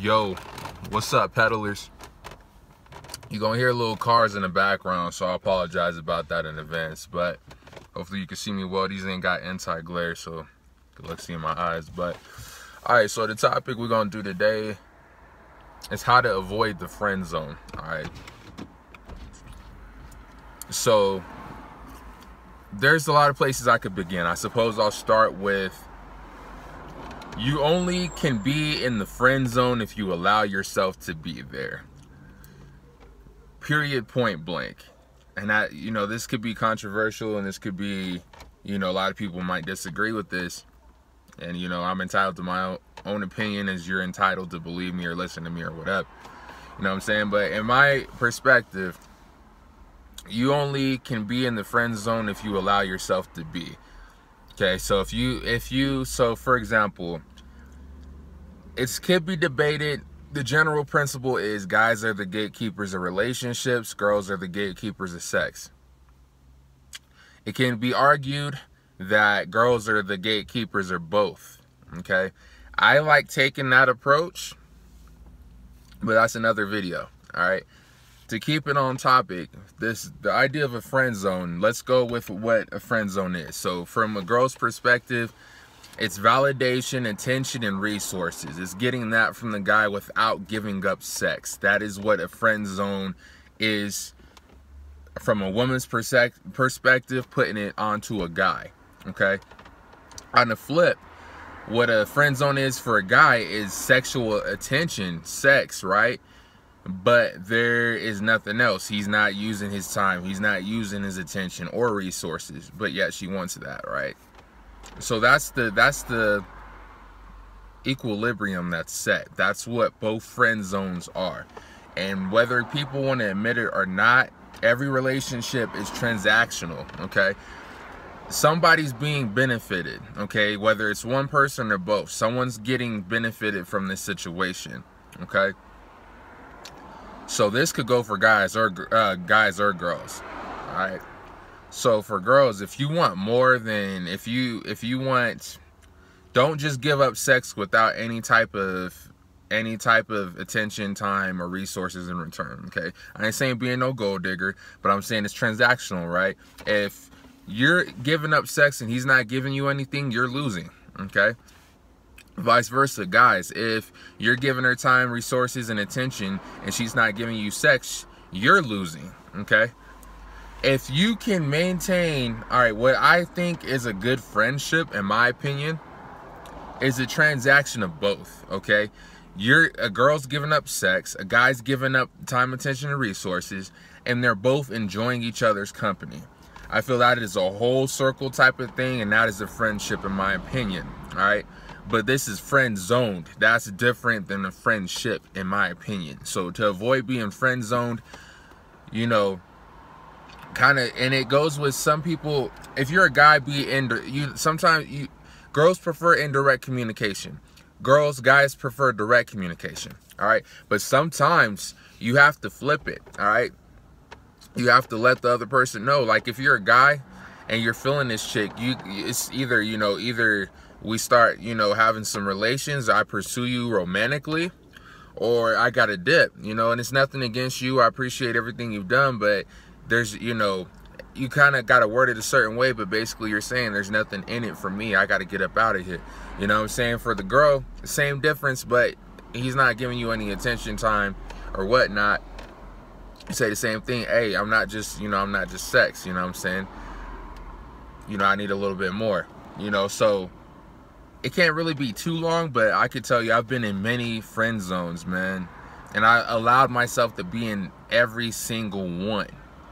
Yo, what's up, peddlers? You're gonna hear little cars in the background, so I apologize about that in advance, but hopefully you can see me well. These ain't got anti-glare, so good luck seeing my eyes. But alright, so the topic we're gonna do today is how to avoid the friend zone. Alright, so there's a lot of places I could begin. I suppose I'll start with, you only can be in the friend zone if you allow yourself to be there. Period, point blank. And that, this could be controversial, and this could be, a lot of people might disagree with this. And, I'm entitled to my own opinion, as you're entitled to believe me or listen to me or whatever. You know what I'm saying? But in my perspective, you only can be in the friend zone if you allow yourself to be. Okay, so so for example, it could be debated. The general principle is guys are the gatekeepers of relationships, girls are the gatekeepers of sex. It can be argued that girls are the gatekeepers of both. Okay, I like taking that approach, but that's another video. All right, to keep it on topic, the idea of a friend zone, let's go with what a friend zone is. So from a girl's perspective, it's validation, attention, and resources. It's getting that from the guy without giving up sex. That is what a friend zone is from a woman's perspective, putting it onto a guy. Okay? On the flip, what a friend zone is for a guy is sexual attention, sex, right? But there is nothing else. He's not using his time. He's not using his attention or resources. But yet she wants that, right? So that's the equilibrium that's set. That's what both friend zones are. And whether people want to admit it or not, every relationship is transactional, okay? Somebody's being benefited, okay? Whether it's one person or both. Someone's getting benefited from this situation, okay? So this could go for guys or girls, all right? So for girls, if you want more than, if you want, don't just give up sex without any type of attention, time, or resources in return, okay? I ain't saying being no gold digger, but I'm saying it's transactional, right? If you're giving up sex and he's not giving you anything, you're losing, okay? Vice versa, guys, if you're giving her time, resources, and attention and she's not giving you sex, you're losing, okay? If you can maintain, all right, what I think is a good friendship, in my opinion, is a transaction of both, okay? A girl's giving up sex, a guy's giving up time, attention, and resources, and they're both enjoying each other's company. I feel that is a whole circle type of thing, and that is a friendship, in my opinion, all right? But this is friend zoned. That's different than a friendship, in my opinion. So to avoid being friend zoned, and it goes with some people. If you're a guy, girls prefer indirect communication. Guys prefer direct communication. All right, but sometimes you have to flip it. All right, you have to let the other person know. Like if you're a guy and you're feeling this chick, it's either we start having some relations, I pursue you romantically, or I got a dip. And it's nothing against you. I appreciate everything you've done, but there's, you kind of got to word it a certain way, but basically you're saying there's nothing in it for me. I got to get up out of here. You know what I'm saying? For the girl, the same difference, but he's not giving you any attention, time, or whatnot. You say the same thing. Hey, I'm not just sex. You know what I'm saying? I need a little bit more. So it can't really be too long, but I could tell you I've been in many friend zones, man. And I allowed myself to be in every single one.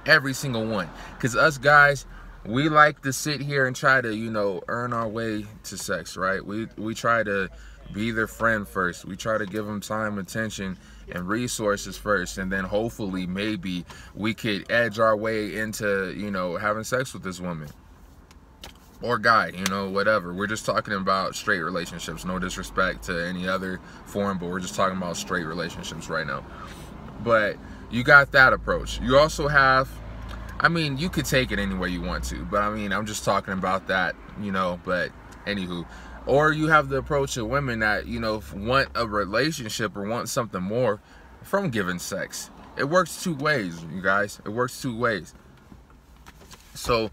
Every single one. Because us guys, we like to sit here and try to, earn our way to sex, right? We try to be their friend first. We try to give them time, attention, and resources first. And then hopefully, maybe, we could edge our way into, having sex with this woman. Or guy, whatever. We're just talking about straight relationships. No disrespect to any other form, but we're just talking about straight relationships right now. But you got that approach. You also have, you could take it any way you want to, but I'm just talking about that, but anywho, Or you have the approach of women that, you know, want a relationship or want something more from giving sex. It works two ways, you guys. It works two ways. So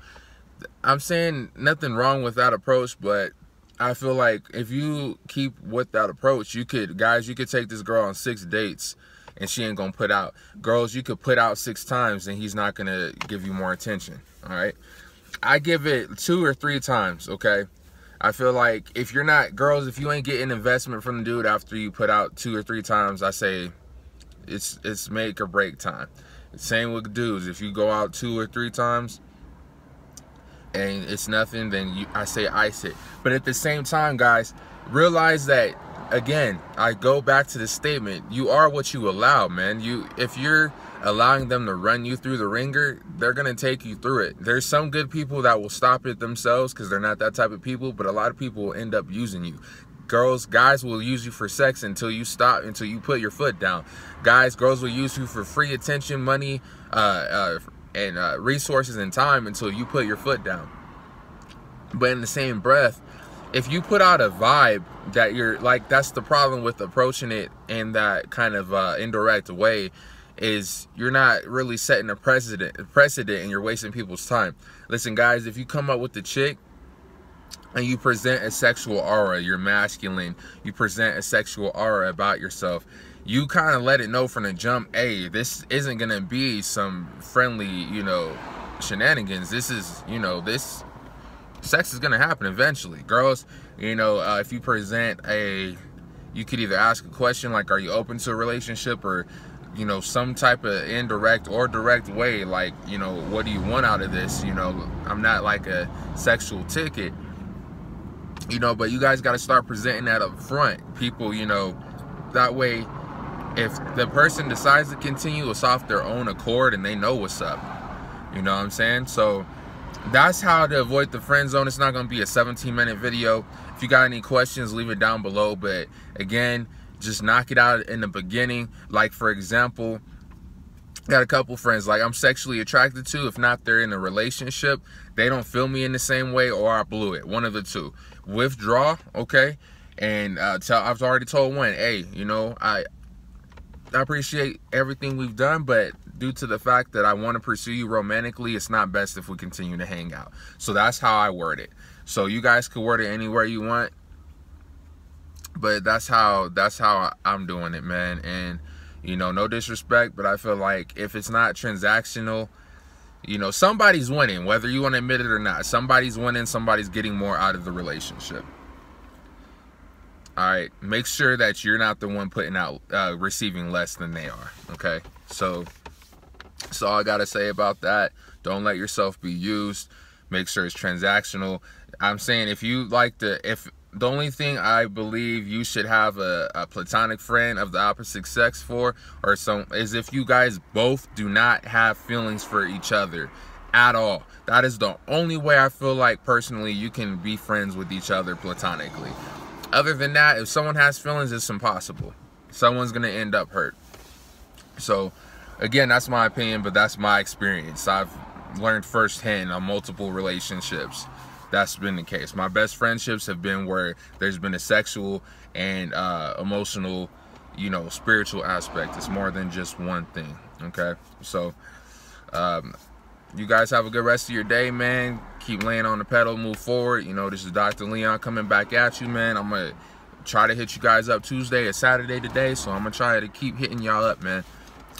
I'm saying nothing wrong with that approach, but I feel like if you keep with that approach, you could take this girl on 6 dates and she ain't gonna put out. Girls, you could put out 6 times and he's not gonna give you more attention. All right, I give it 2 or 3 times. Okay, I feel like if you're not, girls, if you ain't getting investment from the dude after you put out 2 or 3 times, I say it's make or break time. Same with dudes. If you go out 2 or 3 times and it's nothing, then I say ice it. But at the same time, guys, realize that, again, I go back to the statement, you are what you allow, man. If you're allowing them to run you through the ringer, they're gonna take you through it. There's some good people that will stop it themselves because they're not that type of people, but a lot of people will end up using you. Guys will use you for sex until you stop, until you put your foot down. Girls will use you for free attention, money, and resources and time until you put your foot down. But in the same breath, if you put out a vibe that you're like, that's the problem with approaching it in that kind of indirect way, is you're not really setting a precedent and you're wasting people's time. Listen, guys, if you come up with the chick and you present a sexual aura, you're masculine, you present a sexual aura about yourself, you kind of let it know from the jump, hey, this isn't gonna be some friendly, you know, shenanigans. This is, you know, this sex is gonna happen eventually. Girls, you know, if you present you could either ask a question like, are you open to a relationship, or, you know, some type of indirect or direct way, like, you know, what do you want out of this? You know, I'm not like a sexual ticket, you know, but you guys got to start presenting that up front, people, you know, that way, if the person decides to continue, it's off their own accord and they know what's up. You know what I'm saying? So that's how to avoid the friend zone. It's not going to be a 17-minute video. If you got any questions, leave it down below. But again, just knock it out in the beginning. Like, for example, got a couple friends like I'm sexually attracted to. If not, they're in a relationship. They don't feel me in the same way, or I blew it. One of the two. Withdraw, okay? And I've already told one, hey, you know, I appreciate everything we've done, but due to the fact that I want to pursue you romantically, it's not best if we continue to hang out. So that's how I word it. So you guys could word it anywhere you want, but that's how I'm doing it, man. And, you know, no disrespect, but I feel like if it's not transactional, you know, somebody's winning, whether you want to admit it or not. Somebody's winning, somebody's getting more out of the relationship. All right, make sure that you're not the one putting out, receiving less than they are, okay? So that's all I got to say about that. Don't let yourself be used. Make sure it's transactional. I'm saying if the only thing I believe you should have a platonic friend of the opposite sex for, or is if you guys both do not have feelings for each other at all. That is the only way I feel like personally you can be friends with each other platonically. Other than that, if someone has feelings, it's impossible. Someone's going to end up hurt. So, again, that's my opinion, but that's my experience. I've learned firsthand on multiple relationships. That's been the case. My best friendships have been where there's been a sexual and emotional, you know, spiritual aspect. It's more than just one thing, okay? So, you guys have a good rest of your day, man. Keep laying on the pedal, move forward. You know, this is Dr. Léon coming back at you, man. I'm going to try to hit you guys up Tuesday or Saturday today, so I'm going to try to keep hitting y'all up, man.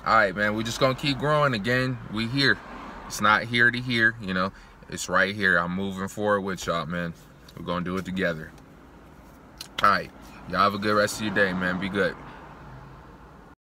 All right, man, we're just going to keep growing. Again, we here. It's not here to here, you know. It's right here. I'm moving forward with y'all, man. We're going to do it together. All right. Y'all have a good rest of your day, man. Be good.